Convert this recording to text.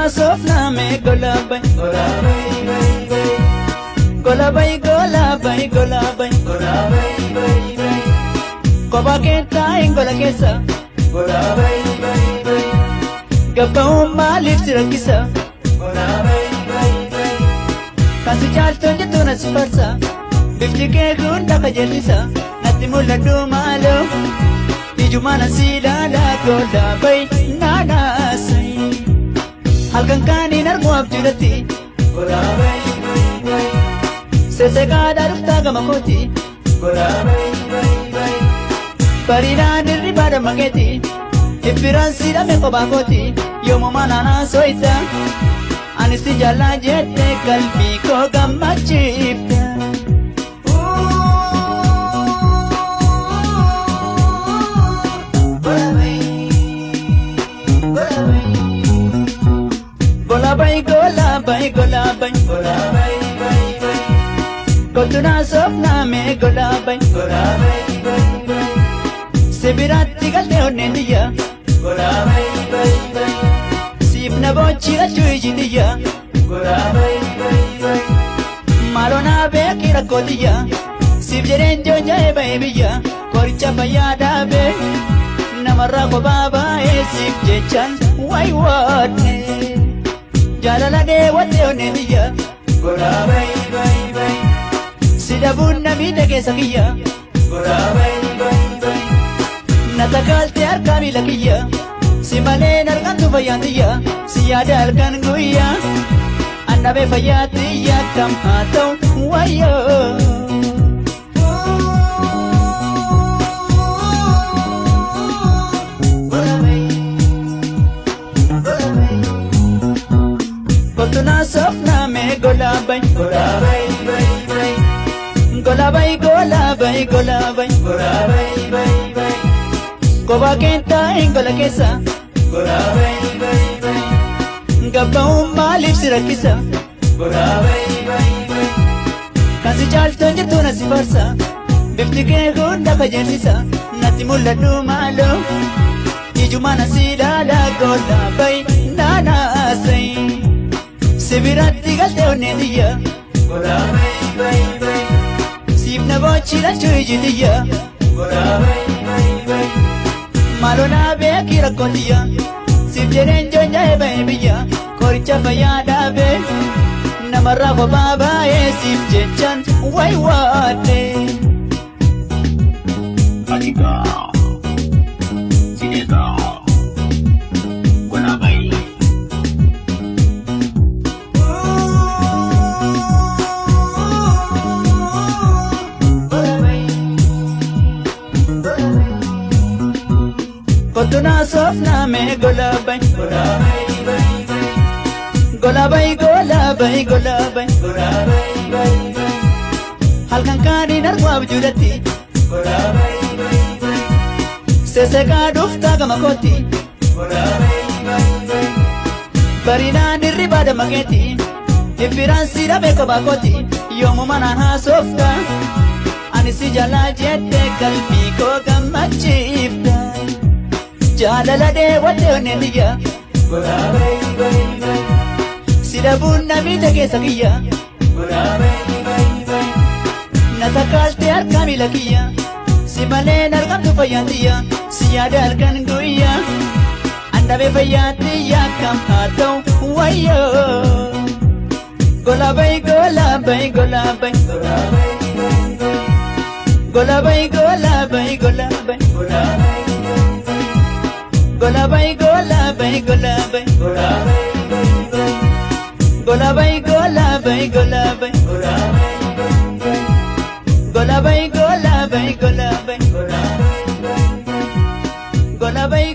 sofna me golabay golabay golabay golabay koba kenta ingola kesa gabau malif sirakisa kasi chalton jatuna sifarsa bifti ke gunda kajelisa nati muladu malo tijumana silala golabay nanasay halkan kanin armu abjurati sesega darufta gamakoti Parinan irribada mageti Ifiran sida me kobakoti Yomo manana soita Anisi jala jette kalbi ko gammachifta Golabay golabay golabay Kotuna sofna me golabay Sebiratti galte onendiya Sibna bochira chuijidiya Marona bekira kodiya Sibjeren jonjae baibiya Koricha bayada be Namarra ko baba e sibjechan Wai wate Jalala de wate onendiya Sidabunna midage sakiya Natakalte arkami lakiya Simale narkantu fayantiya Siyada alkan guya Annabe fayatiya kam hatau wayo Kotuna sofna me golabay Golabay golabay golabay Koba kenta ingola kesa Gabau malif sirakisa Kasi chalton jatuna sifarsa Bifti ke gunda kajelisa Nati muladu malo Ijumana silala golabay nanasay Sebiratti galte onendiya Sibna bochira chuijidiya Malona bekira kodiya Sibjeren jonjae baibiya Koricha bayada be Namarra ko baba e sibjechan Wai wate Atika Sineta Golabay Kotuna sofna me golabay Golabay golabay golabay Halkan kanin armu abjurati Sesega dufta gamakoti Parinan irribada mageti Ifiran sida me kobakoti Yomo manana softa Anisi jala jette kalbi ko gammachifta Jalala de wate onendiya Sidabunna midage sakiya Natakalte arkami lakiya Simale narkantu fayantiya Siyada alkan guya Andabe fayatiya kam hatau wayo Golabay golabay golabay Golabay golabay golabay Golabay golabay golabay Golabay golabay golabay Golabay golabay golabay Golabay golabay